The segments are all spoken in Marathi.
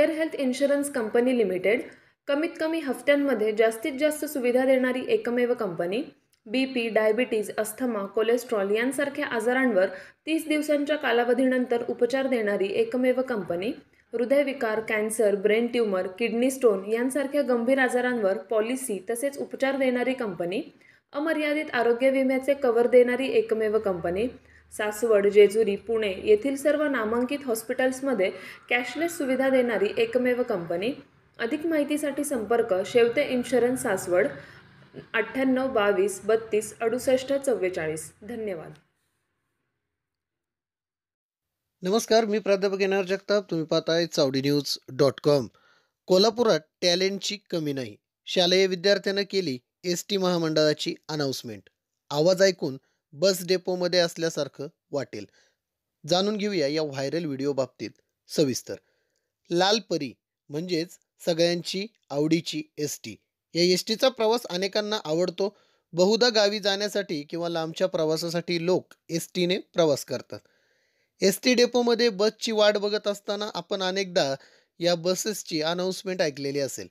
Square health insurance company limited कमीत कमी हफ्त्यांमध्ये जास्तीत जास्त सुविधा देणारी एकमेव company. BP, diabetes, asthma, cholesterol यांसारख्या आजारांवर 30 दिवसांच्या कालावधीनंतर उपचार देणारी एकमेव कंपनी। हृदयविकार, cancer, brain tumour, kidney stone यांसारख्या गंभीर आजारांवर पॉलिसी तसेच उपचार देणारी कंपनी। अमर्यादित आरोग्य विम्याचे कव्हर देणारी एकमेव कंपनी। सासवड, जेजुरी, पुणे येथील सर्व नामांकित हॉस्पिटल्समध्ये कॅशलेस सुविधा देणारी एकमेव कंपनी। अधिक माहितीसाठी संपर्क शेवते इन्शुरन्स सासवड 98 22 32 68 44। धन्यवाद। नमस्कार, मी प्राध्यापक एन आर जगताप। तुम्ही पाहताय चावडीन्यूज.com। कोल्हापुरात टॅलेंटची कमी नाही, शालेय विद्यार्थ्यांना केली ST महामंडळाची अनाउन्समेंट। आवाज ऐकून बस डेपोमध्ये असल्यासारखं वाटेल। जाणून घेऊया या व्हायरल व्हिडिओ बाबतीत सविस्तर। लाल परी म्हणजेच सगळ्यांची आवडीची ST। या STचा प्रवास अनेकांना आवडतो। बहुधा गावी जाण्यासाठी किंवा लांबच्या प्रवासासाठी लोक STने प्रवास करतात। ST डेपोमध्ये बसची वाट बघत असताना आपण अनेकदा या बसेसची अनाउन्समेंट ऐकलेली असेल।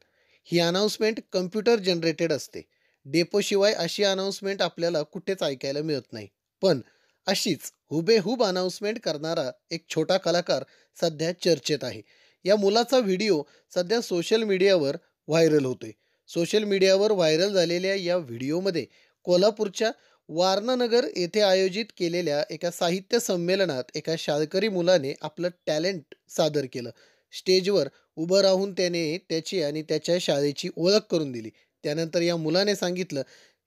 ही अनाउन्समेंट कम्प्युटर जनरेटेड असते। डेपोशिवाय अशी अनाउन्समेंट आपल्याला कुठेच ऐकायला मिळत नाही। पण अशीच हुबेहूब अनाउन्समेंट करणारा एक छोटा कलाकार सध्या चर्चेत आहे। या मुलाचा व्हिडिओ सध्या सोशल मीडियावर व्हायरल होतोय। सोशल मीडियावर व्हायरल झालेल्या या व्हिडिओमध्ये कोल्हापूरच्या वारणानगर येथे आयोजित केलेल्या एका साहित्य संमेलनात एका शाळकरी मुलाने आपलं टॅलेंट सादर केलं। स्टेजवर उभं राहून त्याने त्याची आणि त्याच्या शाळेची ओळख करून दिली। त्यानंतर या मुलाने सांगितलं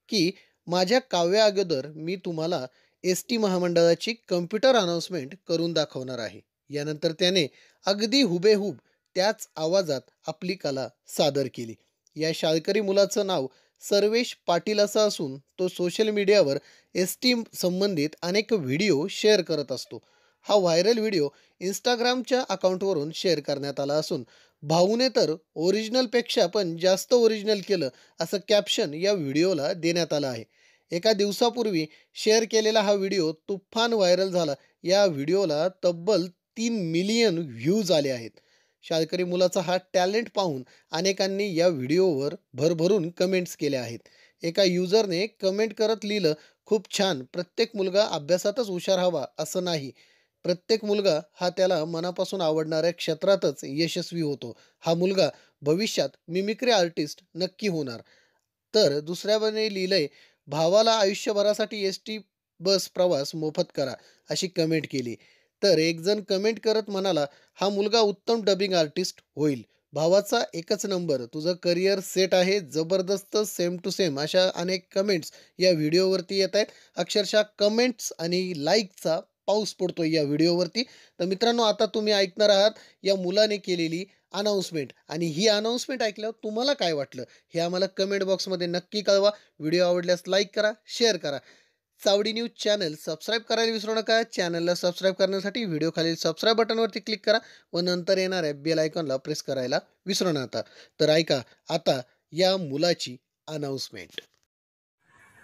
की माझ्या काव्या अगोदर मी तुम्हाला ST महामंडळाची कम्प्युटर अनाउन्समेंट करून दाखवणार आहे। यानंतर त्याने अगदी हुबेहूब त्याच आवाजात आपली कला सादर केली। या शाळकरी मुलाचं नाव सर्वेश पाटील असं असून तो सोशल मीडियावर ST संबंधित अनेक व्हिडिओ शेअर करत असतो। हा व्हायरल व्हिडिओ इंस्टाग्रामच्या अकाउंटवरून शेअर करण्यात आला असून भाऊने तर ओरिजिनलपेक्षा पण जास्त ओरिजिनल केलं असं कॅप्शन या व्हिडिओला देण्यात आलं आहे। एका दिवसापूर्वी शेअर केलेला हा व्हिडिओ तुफान व्हायरल झाला। या व्हिडिओला तब्बल 3 मिलियन व्ह्यूज आले आहेत। शाळकरी मुलाचा हा टॅलेंट पाहून अनेकांनी या व्हिडिओवर भरभरून कमेंट्स केल्या आहेत। एका युजरने कमेंट करत लिहिलं, खूप छान, प्रत्येक मुलगा अभ्यासातच हुशार हवा असं नाही, प्रत्येक मुलगा हा त्याला मनापासून आवडणाऱ्या क्षेत्रातच यशस्वी होतो। हा मुलगा भविष्यात मिमिक्री आर्टिस्ट नक्की होणार। तर दुसऱ्याने लिहिलंय, भावाला आयुष्यभरासाठी ST बस प्रवास मोफत करा अशी कमेंट केली। तर एक जण कमेंट करत म्हणाला, हा मुलगा उत्तम डबिंग आर्टिस्ट होईल, भावाचा एकच नंबर, तुझं करिअर सेट आहे, जबरदस्त, सेम टू सेम अशा अनेक कमेंट्स या व्हिडिओवरती येत आहेत। अक्षरशः कमेंट्स आणि लाईकचा पाऊस पडतोय या व्हिडिओवरती। तर मित्रांनो, आता तुम्ही ऐकणार आहात या मुलाने केलेली अनाउन्समेंट आणि ही अनाउन्समेंट ऐकल्यावर तुम्हाला काय वाटलं हे आम्हाला कमेंट बॉक्समध्ये नक्की कळवा। व्हिडिओ आवडल्यास लाईक करा, शेअर करा। चावडी न्यूज चॅनल सबस्क्राईब करायला विसरू नका। चॅनलला सबस्क्राईब करण्यासाठी व्हिडिओ खालील सबस्क्राईब बटनवरती क्लिक करा व नंतर येणाऱ्या बेल आयकॉनला प्रेस करायला विसरू नका। तर ऐका आता या मुलाची अनाउन्समेंट।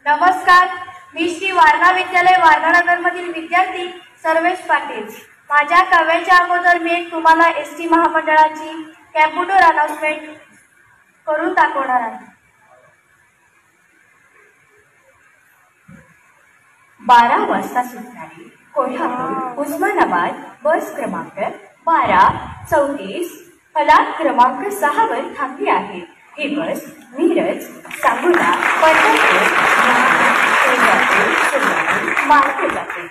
नमस्कार, मी श्री वारणा विद्यालय वारणानगरमधील विद्यार्थी सर्वेश पाटील। माझ्या काव्याच्या अगोदर मी तुम्हाला ST महामंडळाची कॅम्प्युटर अनाउन्समेंट करून दाखवणार आहे। 12 वाजता सुटणारी कोल्हापूर उस्मानाबाद बस क्रमांक 1234 फलाट क्रमांक 6 वर थांबली आहे। ही बस मिरज, सांगोला, पंढरपूर, मार्गे जाते।